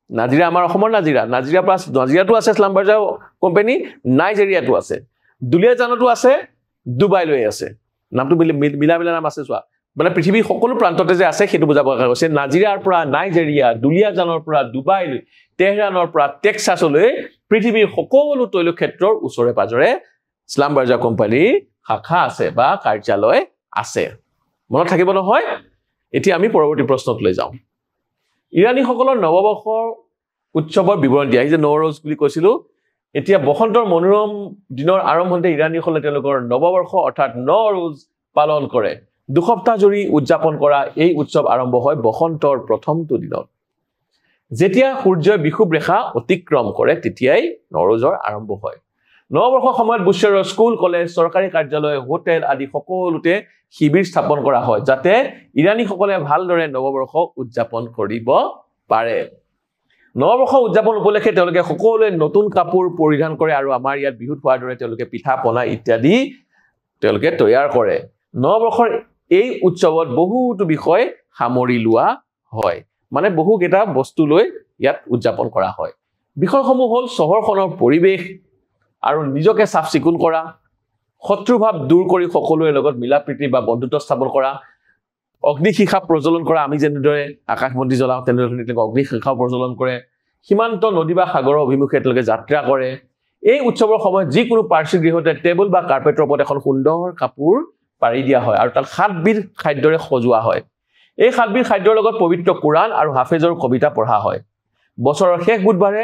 নাজিৰা আমাৰ অসমৰ নাজিৰাৰ পৰা নাজিৰাটো আছে স্লামবাৰ্জাৰ কোম্পানী নাইজেৰিয়াটো আছে দুলিয়াজানতো আছে ডুবাইলৈ আছে নামটো মিলা নাম আছে চোৱা মানে পৃথিৱীৰ সকলো প্ৰান্ততে যে আছে সেইটো বুজাব গৈছে নাজিৰাৰ পৰা নাইজেৰিয়া দুলিয়াজানৰ পৰা ডুবাইলৈ তেহৰানৰ পৰা টেক্সাছলৈ পৃথিৱীৰ সকলো তৈলক্ষেত্ৰৰ ওচৰে পাজৰে স্লামবাৰ্জাৰ কোম্পানীৰ শাখা আছে বা কাৰ্যালয় আছে মনত থাকিব নহয় এতিয়া আমি পৰৱৰ্তী প্ৰশ্নলৈ যাওঁ ইৰাণীসকলৰ নৱবৰ্ষৰ উৎসৱৰ বিৱৰণ দিয়া যে নৱৰোজ বুলি কৈছিলো এতিয়া বসন্তৰ মনোৰম দিনৰ আৰম্ভণিতে ইৰাণীসকলে তেওঁলোকৰ নৱবৰ্ষ অৰ্থাৎ নৱৰোজ পালন কৰে দুসপ্তাহ জুৰি উদযাপন কৰা এই উৎসৱ আৰম্ভ হয় বসন্তৰ প্ৰথমটো দিনত যেতিয়া সূৰ্যই বিষুৱ ৰেখা অতিক্ৰম কৰে তেতিয়াই নৱৰোজৰ আৰম্ভ হয় নৱবৰ্ষৰ সময়ত বুশ্বেৰৰ স্কুল কলেজ চৰকাৰী কাৰ্যালয় হোটেল আদি সকলোতে শিবিৰ স্থাপন কৰা হয় যাতে ইৰাণীসকলে ভালদৰে নৱবৰ্ষ উদযাপন কৰিব পাৰে নৱবৰ্ষ উদযাপন উপলক্ষে তেওঁলোকে সকলোৱে নতুন কাপোৰ পৰিধান কৰে আৰু আমাৰ ইয়াত বিহুত হোৱাৰ দৰে তেওঁলোকে পিঠা পনা ইত্যাদি তেওঁলোকে তৈয়াৰ কৰে নৱবৰ্ষৰ এই উৎসৱত বহুতো বিষয় সামৰি লোৱা হয় মানে বহু কেইটা বস্তু লৈ ইয়াত উদযাপন কৰা হয় বিষয়সমূহ হ'ল চহৰখনৰ পৰিৱেশ আৰু নিজকে চাফ চিকুণ কৰা শত্ৰুভাৱ দূৰ কৰি সকলোৰে লগত মিলাপ্ৰীতি বা বন্ধুত্ব স্থাপন কৰা অগ্নিশিখা প্ৰজ্বলন কৰা আমি যেনেদৰে আকাশবন্তি জ্বলাও তেনেদৰে অগ্নিশিখা প্ৰজ্বলন কৰে সীমান্ত নদী বা সাগৰৰ অভিমুখে তেওঁলোকে যাত্ৰা কৰে এই উৎসৱৰ সময়ত যিকোনো পাৰ্শ্বী গৃহতে টেবুল বা কাৰ্পেটৰ ওপৰত এখন সুন্দৰ কাপোৰ পাৰি দিয়া হয় আৰু তাত 7 বিধ খাদ্যৰে সজোৱা হয় এই 7 বিধ খাদ্যৰ লগত পবিত্ৰ কোৰাণ আৰু হাফেজৰ কবিতা পঢ়া হয় বছৰৰ শেষ বুধবাৰে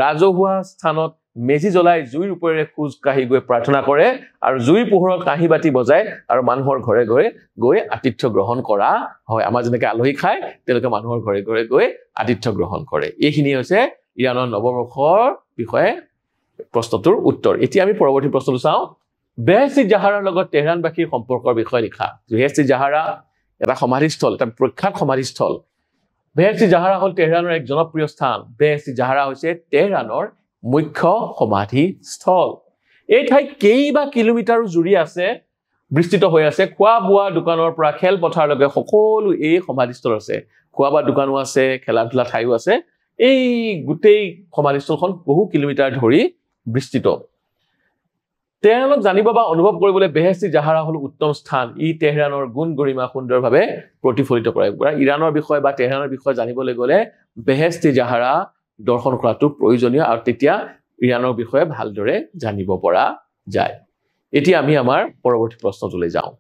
ৰাজহুৱা স্থানত মেজি জ্বলাই জুইৰ ওপৰেৰে খোজ কাঢ়ি গৈ প্ৰাৰ্থনা কৰে আৰু জুইৰ পোহৰত কাঁহী বাতি বজায় আৰু মানুহৰ ঘৰে ঘৰে গৈ আতিথ্য গ্ৰহণ কৰা হয় আমাৰ যেনেকৈ আলহী খায় তেওঁলোকে মানুহৰ ঘৰে ঘৰে গৈ আতিথ্য গ্ৰহণ কৰে এইখিনি হৈছে ইৰাণৰ নৱবৰ্ষৰ বিষয়ে প্ৰশ্নটোৰ উত্তৰ এতিয়া আমি পৰৱৰ্তী প্ৰশ্নটো চাওঁ বেহেশতি জাহাৰাৰ লগত তেহৰানবাসীৰ সম্পৰ্কৰ বিষয়ে লিখা বেহেশতি জাহাৰা এটা সমাধিস্থল এটা প্ৰখ্যাত সমাধিস্থল বেহেশতি জাহাৰা হ'ল তেহৰানৰ এক জনপ্ৰিয় স্থান বেহেশতি জাহাৰা হৈছে তেহৰানৰ মুখ্য সমাধিস্থল এই ঠাই কেইবা কিলোমিটাৰ জুৰি আছে বিস্তৃত হৈ আছে খোৱা বোৱা দোকানৰ পৰা খেল পথাৰলৈকে সকলো এই সমাধিস্থল আছে খোৱা বোৱা দোকানো আছে খেলা ধূলা ঠাইও আছে এই গোটেই সমাধিস্থলখন বহু কিলোমিটাৰ ধৰি বিস্তৃত তেহৰানক জানিব বা অনুভৱ কৰিবলৈ বেহেশতি জাহাৰা হ'ল উত্তম স্থান ই তেহৰানৰ গুণ গৰিমা সুন্দৰভাৱে প্ৰতিফলিত কৰে ইৰাণৰ বিষয়ে বা তেহৰানৰ বিষয়ে জানিবলৈ গ'লে বেহেশতি জাহাৰা দৰ্শন কৰাটো প্ৰয়োজনীয় আৰু তেতিয়া ইৰাণৰ বিষয়ে ভালদৰে জানিব পৰা যায় এতিয়া আমি আমাৰ পৰৱৰ্তী প্ৰশ্নটোলৈ যাওঁ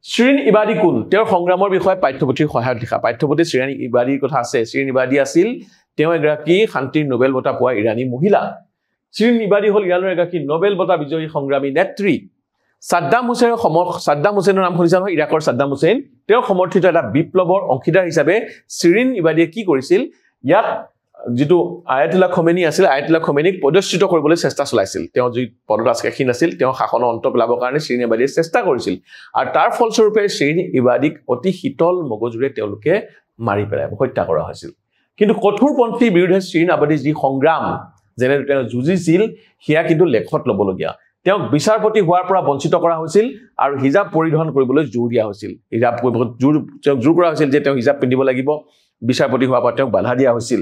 শিৰিন ইবাদী কোন তেওঁৰ সংগ্ৰামৰ বিষয়ে পাঠ্যপুথিৰ সহায়ত লিখা পাঠ্যপুথিত শিৰিন ইবাদীৰ কথা আছে শিৰিন ইবাদী আছিল তেওঁ এগৰাকী শান্তিৰ নোবেল বঁটা পোৱা ইৰাণী মহিলা শিৰিন ইবাদী হ'ল ইৰাণৰ এগৰাকী নোবেল বঁটা বিজয়ী সংগ্ৰামী নেত্ৰী সাদ্দাম হুছেইনৰ নাম শুনিছা নহয় ইৰাকৰ সাদ্দাম হুছেইন তেওঁৰ সমৰ্থিত এটা বিপ্লৱৰ অংশীদাৰ হিচাপে শিৰিন ইবাদীয়ে কি কৰিছিল ইয়াত যেটো আয়াতুল্লাহ খমেনি আছিল আয়াতুল্লাহ খমেনিক পদস্থিত কৰিবলৈ চেষ্টা চলাইছিল তেওঁ যি পদত আছেখিন আছিল তেওঁ শাসনৰ অন্ত পেলাবৰ কাৰণে শিৰিন ইবাদীয়ে চেষ্টা কৰিছিল আৰু তাৰ ফলস্বৰূপে শিৰিন ইবাদীক অতি শীতল মগজুৰে তেওঁলোকে মাৰি পেলাই হত্যা কৰা হৈছিল কিন্তু কঠোৰপন্থীৰ বিৰুদ্ধে শিৰিন ইবাদীৰ যি সংগ্ৰাম যেনে তেওঁ যুঁজিছিল হিয়া কিন্তু লেখত ল'বলগীয়া তেওঁক বিচাৰপতি হোৱাৰ পৰা বঞ্চিত কৰা হৈছিল আৰু হিজাব পৰিধান কৰিবলৈ জোৰ দিয়া হৈছিল হিজাব জোৰ কৰা হৈছিল যে তেওঁ হিজাব পিন্ধিব লাগিব বিচাৰপতি হোৱাৰ পৰা তেওঁক বাধা দিয়া হৈছিল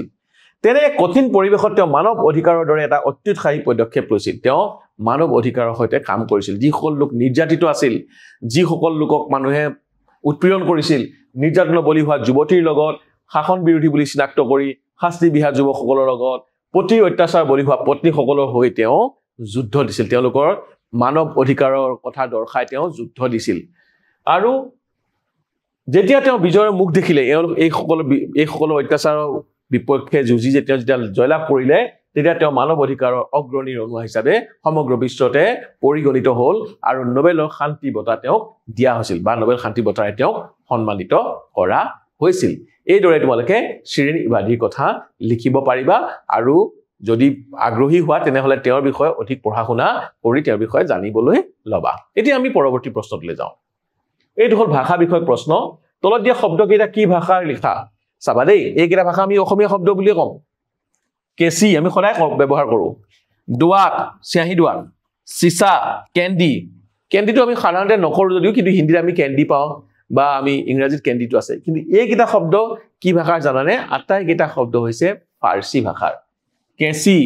তেনে কঠিন পৰিৱেশত তেওঁ মানৱ অধিকাৰৰ দৰে এটা অত্যুৎসাহী পদক্ষেপ লৈছিল তেওঁ মানৱ অধিকাৰৰ সৈতে কাম কৰিছিল যিসকল লোক নিৰ্যাতিত আছিল যিসকল লোকক মানুহে উৎপীড়ন কৰিছিল নিৰ্যাতনৰ বলি হোৱা যুৱতীৰ লগত শাসন বিৰোধী বুলি চিনাক্ত কৰি শাস্তি বিহা যুৱকসকলৰ লগত প্ৰতি অত্যাচাৰ বলি হোৱা পত্নীসকলৰ হৈ তেওঁ যুদ্ধ দিছিল তেওঁলোকৰ মানৱ অধিকাৰৰ কথা দৰ্শাই তেওঁ যুদ্ধ দিছিল আৰু যেতিয়া তেওঁ বিজয়ৰ মুখ দেখিলে এই সকল অত্যাচাৰৰ বিপক্ষে যুঁজি যেতিয়া জয়লাভ কৰিলে তেতিয়া তেওঁ মানৱ অধিকাৰৰ অগ্ৰণী ৰনুৱা হিচাপে সমগ্ৰ বিশ্বতে পৰিগণিত হ'ল আৰু নোবেলৰ শান্তি বঁটা তেওঁক দিয়া হৈছিল বা নোবেল শান্তি বঁটাৰে তেওঁক সন্মানিত কৰা হৈছিল এইদৰে তোমালোকে শিৰিন ইবাদীৰ কথা লিখিব পাৰিবা আৰু যদি আগ্ৰহী হোৱা তেনেহলে তেওঁৰ বিষয়ে অধিক পঢ়া শুনা কৰি তেওঁৰ বিষয়ে জানিবলৈ লবা এতিয়া আমি পৰৱৰ্তী প্ৰশ্নলৈ যাওঁ এইটো হ'ল ভাষা বিষয়ক প্ৰশ্ন তলত দিয়া শব্দকেইটা কি ভাষাৰ লিখা চাবা দেই এইকেইটা ভাষা আমি অসমীয়া শব্দ বুলি কম কেচি আমি সদায় ব্যৱহাৰ কৰো দুৱাত চিয়াহি দুৱাত চিসা কেন্ডি কেন্ডিটো আমি সাধাৰণতে নকৰো যদিও কিন্তু হিন্দীত আমি কেন্ডি পাওঁ বা আমি ইংৰাজীত কেন্ডিটো আছে কিন্তু এইকেইটা শব্দ কি ভাষাৰ জানানে আটাইকেইটা শব্দ হৈছে ফাৰ্চী ভাষাৰ কেচি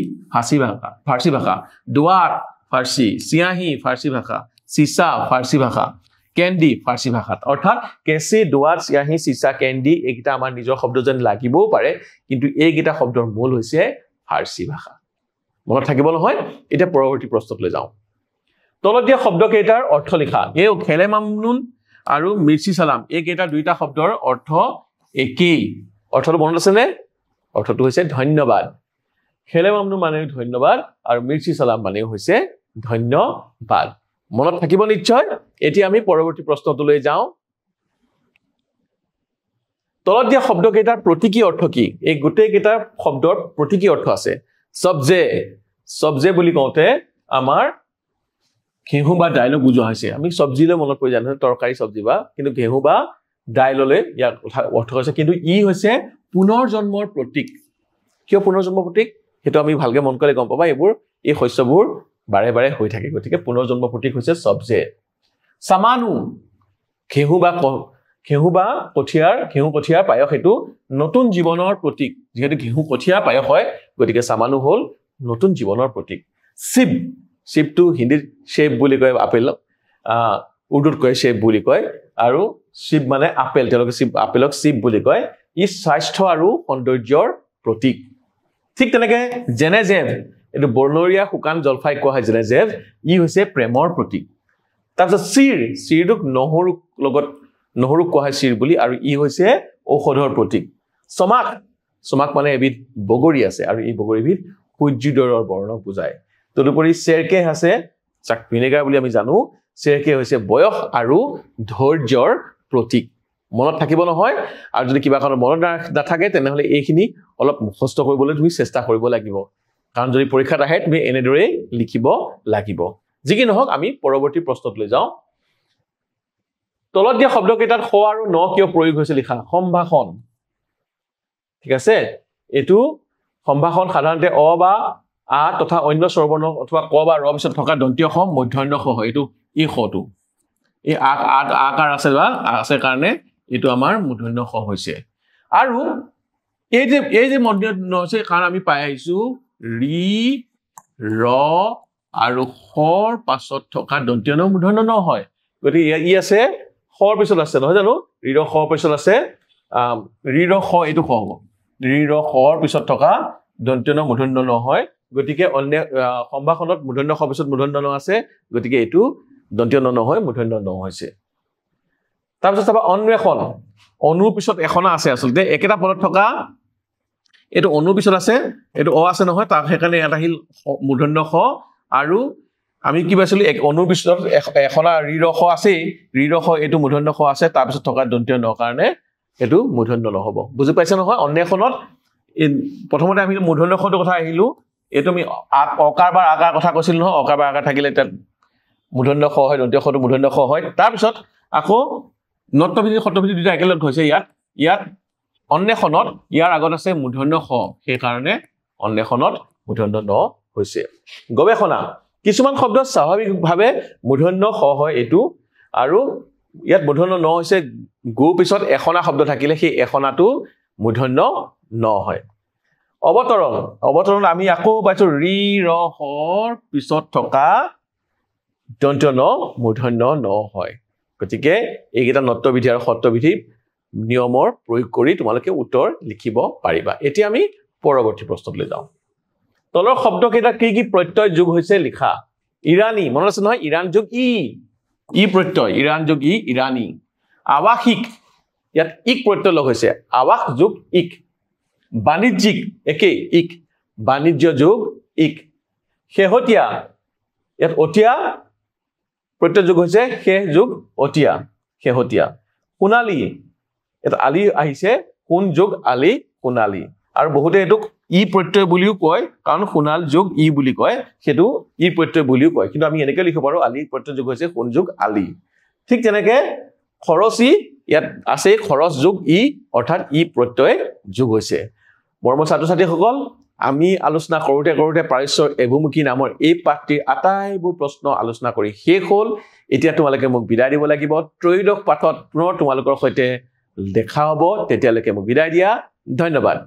ফাৰ্চী ভাষা দুৱাত ফাৰ্চী চিয়াহি ফাৰ্চী ভাষা চিসা ফাৰ্চী ভাষা কেন্ডি ফাৰ্চী ভাষাত অৰ্থাৎ কেচি দুৱাত চিয়াহি চিসা কেন্ডি এইকেইটা আমাৰ নিজৰ শব্দ যেন লাগিবও পাৰে কিন্তু এইকেইটা শব্দৰ মূল হৈছে ফাৰ্চী ভাষা মনত থাকিব নহয় এতিয়া পৰৱৰ্তী প্ৰশ্নলৈ যাওঁ তলত দিয়া শব্দকেইটাৰ অৰ্থ লিখা এই খেলে মামনুন আৰু মিৰ্চি সালাম এইকেইটা দুইটা শব্দৰ অৰ্থ একেই অৰ্থটো মনত আছে নে অৰ্থটো হৈছে ধন্যবাদ খেলে মামনুন মানে ধন্যবাদ আৰু মিৰ্চি সালাম মানে হৈছে ধন্যবাদ মনত থাকিব নিশ্চয় এতিয়া আমি পৰৱৰ্তী প্ৰশ্নটোলৈ যাওঁ তলত দিয়া শব্দকেইটাৰ প্ৰতীকী অৰ্থ কি এই গোটেইকেইটা শব্দৰ প্ৰতীকী অৰ্থ আছে সবজে বুলি কওঁতে আমাৰ ঘেঁহু বা ডাইলগ বুজোৱা হৈছে আমি সবজিলৈ মনত পৰি জানো তৰকাৰী সবজি বা কিন্তু ঘেঁহু বা ডাইললে ইয়াৰ অৰ্থ হৈছে কিন্তু ই হৈছে পুনৰ জন্মৰ প্ৰতীক কিয় পুনৰ জন্মৰ প্ৰতীক হেতু আমি ভালকে মন কৰিলে গম পাবা এইবোৰ এই শস্যবোৰ বাৰে বাৰে হৈ থাকে গতিকে পুনৰ জন্মৰ প্ৰতীক হৈছে সবজে সামানু ঘেহু বা কঠিয়াৰ পায়স হেতু নতুন জীৱনৰ প্ৰতীক যেহেতু ঘেহু কঠিয়াৰ পায়স হয় গতিকে সামানু হল নতুন জীৱনৰ প্ৰতীক শিব টু হিন্দীত শেপ বুলি কয় আপেল উৰ্দুত কয় শেপ বুলি কয় আৰু শিব মানে আপেল তেওঁলোকে আপেলক শিব বুলি কয় ই স্বাস্থ্য আৰু সৌন্দৰ্যৰ প্ৰতীক ঠিক তেনেকে জেনেজেভ এটো বৰ্ণৰীয়া শুকান জলফাই কোৱা হয় জেনেজেভ ই হৈছে প্ৰেমৰ প্ৰতীক তাৰপিছত চিৰটোক নহৰু কোৱা হয় চিৰ বুলি আৰু ই হৈছে ঔষধৰ প্ৰতীক চমাক মানে এবিধ বগৰী আছে আৰু এই বগৰীবিধ সূৰ্যোদয়ৰ বৰ্ণক বুজায় তদুপৰি চেৰকে আছে চাক ভিনেগাৰ বুলি আমি জানো চেৰকে হৈছে বয়স আৰু ধৈৰ্যৰ প্ৰতীক মনত থাকিব নহয় আৰু যদি কিবা কাৰণ মনত নাথাকে তেনেহলে এইখিনি অলপ মুখস্থ কৰিবলৈ তুমি চেষ্টা কৰিব লাগিব কাৰণ যদি পৰীক্ষাত আহে তুমি এনেদৰে লিখিব লাগিব যি কি নহওক আমি পৰৱৰ্তী প্ৰশ্নত লৈ যাওঁ তলত দিয়া শব্দকেইটাত খ আৰু ন কিয় প্ৰয়োগ হৈছে লিখা সম্ভাষণ ঠিক আছে এটো সম্ভাষণ সাধাৰণতে অ বা আ তথা অন্য স্বৰবৰ্ণ অথবা ক বা ৰ পিছত থকা দন্তীয় খ মধ্যন্য খ হয় এটো ই খটো এই আকাৰ আছে বা আছে কাৰণে এটো আমাৰ মধ্যন্য খ হৈছে আৰু এই যে মধ্যন্য আছে কাৰণ আমি পাই আহিছো ৰি ৰ আৰু খৰ পাছত থকা দন্তীয় ন মূৰ্ধন্য ন হয় গতিকে ই আছে খৰ পিছত আছে নহয় জানো ৰি ৰ খৰ পিছত আছে ৰি ৰ খ এটো খ হ'ব ৰি ৰ খৰ পিছত থকা দন্তীয় ন মূৰ্ধন্য ন হয় গতিকে অন্য সম্ভাষণত মূৰ্ধন্য খ পিছত মূৰ্ধন্য ন আছে গতিকে এটো দন্তীয় ন নহয় মূৰ্ধন্য ন হৈছে তাৰপিছত চাবা অন্বেষণ অনুৰ পিছত এখনা আছে আসলতে একেটা পদত থকা এটো অনুৰ পিছত আছে এটো অ আছে নহয় তাৰ হেকাৰণে এটা হিল মূৰ্ধন্য খ আৰু আমি কি পাইছিলো এক অনুৰ পিছত এখনা ৰি ৰ খ আছে ৰি ৰ খ এটো মূৰ্ধন্য খ আছে তাৰ পিছত থকা দন্তীয় ন কাৰণে এটো মূৰ্ধন্য ন হ'ব বুজি পাইছে নহয় অন্বেষণত প্ৰথমতে আমি মূৰ্ধন্য খটো কথা আহিলো এটো আমি অকাৰ বা আকাৰ কথা কৈছিল নহয় অকাৰ বা আকাৰ থাকিলে তাত মূৰ্ধন্য খ হয় দন্তীয় খটো মূৰ্ধন্য খ হয় তাৰ পিছত আকৌ নট্ববিধি শতবিধি দুটা একেলগ হৈছে ইয়াত অন্বেষণত ইয়াৰ আগত আছে মূৰ্ধন্য খ সেই কাৰণে অন্বেষণত মূৰ্ধন্য ন হৈছে গৱেষণা কিছুমান শব্দ স্বাভাৱিকভাৱে মূৰ্ধন্য খ হয় এটো আৰু ইয়াত মূৰ্ধন্য ন হৈছে গো পিছত এখনা শব্দ থাকিলে সেই এখনাটো মূৰ্ধন্য ন হয় অৱতৰণ আমি আকৌ পাইছো ৰি ৰ হৰ পিছত থকা দন্তীয় ন মূৰ্ধন্য ন হয় গতিকে এইকেইটা নট্ববিধি আৰু শতবিধি নিয়মৰ প্ৰয়োগ কৰি তোমালোকে উত্তৰ লিখিব পাৰিবা এতিয়া আমি পৰৱৰ্তী প্ৰশ্নত লৈ যাওঁ তলৰ শব্দকেইটা কি প্ৰত্যয় যোগ হৈছে লিখা ইৰানী মনত আছে নহয় ইৰান যোগ ই প্ৰত্যয় ইৰান যোগ ইৰানী আৱাসিক ইয়াত ইক প্ৰত্যয় লগ হৈছে আৱাস যোগ ইক বাণিজ্যিক একে ইক বাণিজ্য যোগ ইক শেহতীয়া ইয়াত অতিয়া প্ৰত্যয় যোগ হৈছে শেহ যোগ অতিয়া শেহতীয়া সোণালী এটা আলি আহিছে সোণ যোগ আলি সোণালী আৰু বহুতে এটোক ই প্ৰত্যয় বুলিও কয় কাৰণ সোণাল যোগ ই বুলি কয় সেটো ই প্ৰত্যয় বুলিও কয় কিন্তু আমি এনেকৈ লিখিব পাৰো আলি প্ৰত্যয় যোগ হৈছে সোণ যোগ আলি ঠিক তেনেকে খৰচী ইয়াত আছে খৰচ যোগ ই অৰ্থাৎ ই প্ৰত্যয় যোগ হৈছে মৰমৰ ছাত্ৰ ছাত্ৰীসকল আমি আলোচনা কৰোতে পাৰিশ্বৰ এভুমুখী নামৰ এই পাঠটিৰ আটাইবোৰ প্ৰশ্ন আলোচনা কৰি শেষ হ'ল এতিয়া তোমালোকে মোক বিদায় দিব লাগিব ত্ৰয়োদশ পাঠত পুনৰ তোমালোকৰ সৈতে দেখা হ'ব তেতিয়ালৈকে মোক বিদায় দিয়া ধন্যবাদ